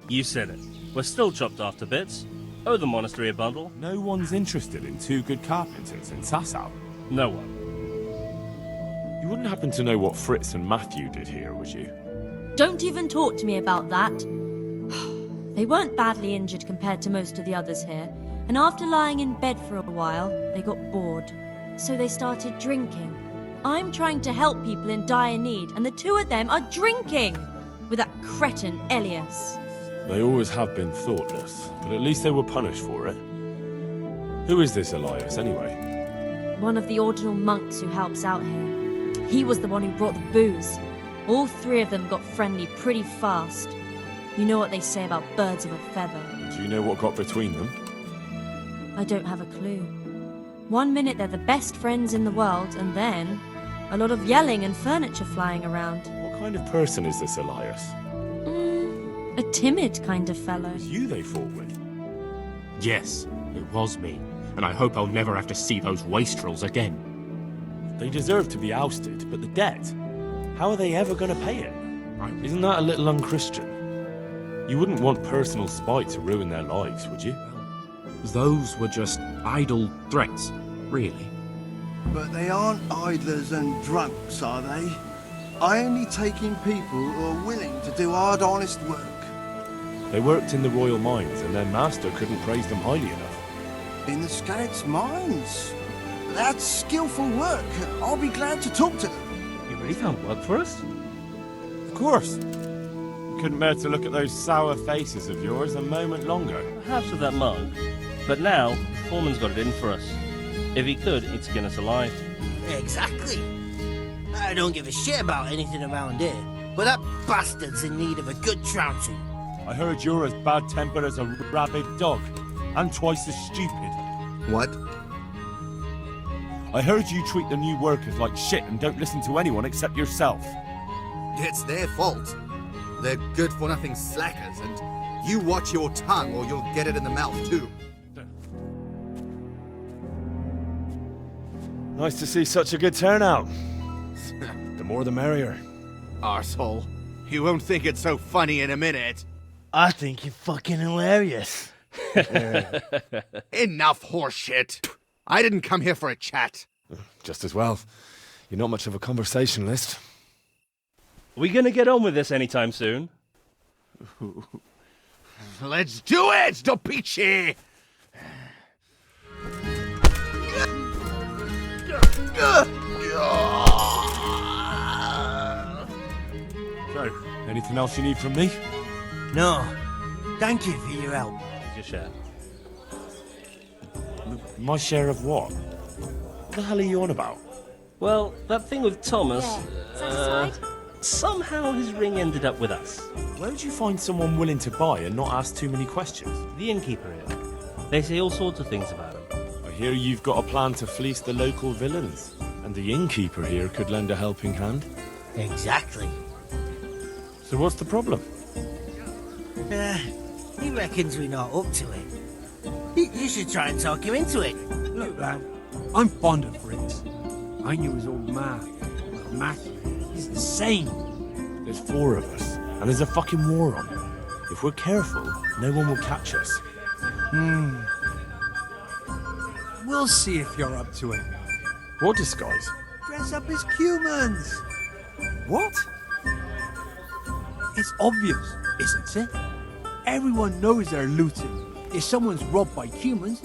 You said it. We're still chopped off to bits. Owe the monastery a bundle. No one's interested in two good carpenters in Sasau. No one. You wouldn't happen to know what Fritz and Matthew did here, would you? Don't even talk to me about that. They weren't badly injured compared to most of the others here, and after lying in bed for a while, they got bored. So they started drinking. I'm trying to help people in dire need, and the two of them are drinking! With that cretin Elias. They always have been thoughtless, but at least they were punished for it. Who is this Elias, anyway? One of the ordinal monks who helps out here. He was the one who brought the booze. All three of them got friendly pretty fast. You know what they say about birds of a feather. Do you know what got between them? I don't have a clue. One minute they're the best friends in the world, and then a lot of yelling and furniture flying around. What kind of person is this Elias? A timid kind of fellow. It was you they fought with. Yes, it was me. And I hope I'll never have to see those wastrels again. They deserve to be ousted, but the debt? How are they ever going to pay it? Isn't that a little unchristian? You wouldn't want personal spite to ruin their lives, would you? Those were just idle threats, really. But they aren't idlers and drunks, are they? I only take in people who are willing to do hard, honest work. They worked in the royal mines, and their master couldn't praise them highly enough. In the Scouts' mines? That's skillful work. I'll be glad to talk to them. You really found work for us? Of course. Couldn't bear to look at those sour faces of yours a moment longer. Perhaps with that monk. But now, Foreman's got it in for us. If he could, he'd skin us alive. Exactly. I don't give a shit about anything around here, but that bastard's in need of a good trouncing. I heard you're as bad-tempered as a rabid dog, and twice as stupid. What? I heard you treat the new workers like shit and don't listen to anyone except yourself. It's their fault. They're good-for-nothing slackers, and you watch your tongue or you'll get it in the mouth too. Nice to see such a good turnout. The more the merrier. Arsehole. You won't think it's so funny in a minute. I think you're fucking hilarious. Enough horseshit. I didn't come here for a chat. Just as well. You're not much of a conversationalist. Are we gonna get on with this anytime soon? Let's do it, Dopici! So, anything else you need from me? No. Thank you for your help. Here's your share. My share of what? What the hell are you on about? Well, that thing with Thomas... Satisfied? Somehow his ring ended up with us. Where would you find someone willing to buy and not ask too many questions? The innkeeper here. They say all sorts of things about him. I hear you've got a plan to fleece the local villains. And the innkeeper here could lend a helping hand. Exactly. So what's the problem? He reckons we're not up to it. You should try and talk him into it. Look, lad, I'm fond of Fritz. I knew his old man. Well, Matthew, he's the same. There's 4 of us, and there's a fucking war on. If we're careful, no one will catch us. We'll see if you're up to it. What disguise? Dress up as humans. What? It's obvious, isn't it? Everyone knows they're looting. If someone's robbed by humans,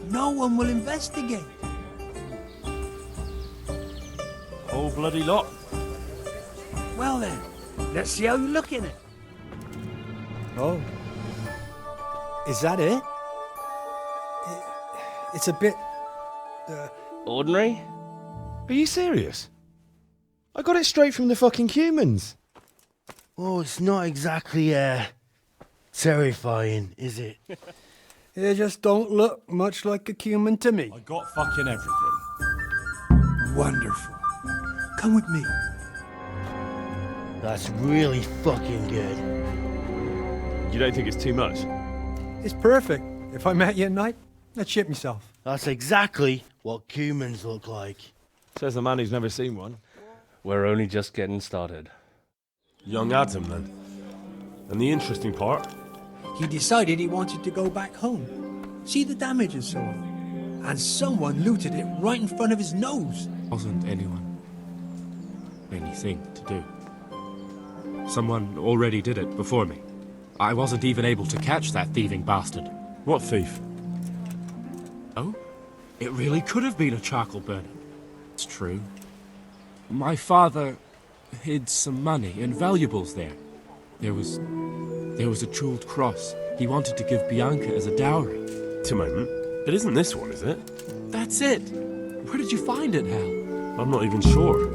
no one will investigate. Whole bloody lot. Well then, let's see how you look in it. Oh. Is that it? It's a bit... Ordinary? Are you serious? I got it straight from the fucking humans. Oh, it's not exactly, terrifying, is it? They just don't look much like a human to me. I got fucking everything. Wonderful. Come with me. That's really fucking good. You don't think it's too much? It's perfect. If I met you at night, I'd shit myself. That's exactly what humans look like. Says the man who's never seen one. We're only just getting started. Young Adam, then. And the interesting part? He decided he wanted to go back home. See the damage and so on. And someone looted it right in front of his nose. Wasn't anything to do. Someone already did it before me. I wasn't even able to catch that thieving bastard. What thief? Oh? It really could have been a charcoal burner. It's true. My father hid some money and valuables there. There was a jeweled cross he wanted to give Bianca as a dowry. Wait a moment. It isn't this one, is it? That's it. Where did you find it, Hal? I'm not even sure.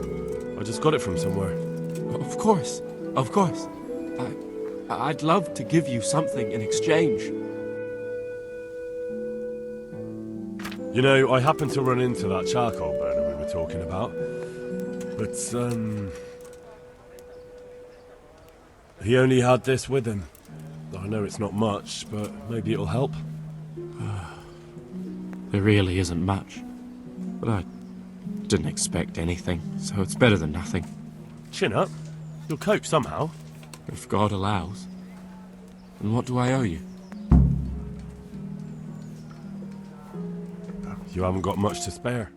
I just got it from somewhere. Of course. I'd love to give you something in exchange. You know, I happened to run into that charcoal burner we were talking about. But, he only had this with him. I know it's not much, but maybe it'll help. There really isn't much. But I didn't expect anything, so it's better than nothing. Chin up. You'll cope somehow. If God allows. And what do I owe you? You haven't got much to spare.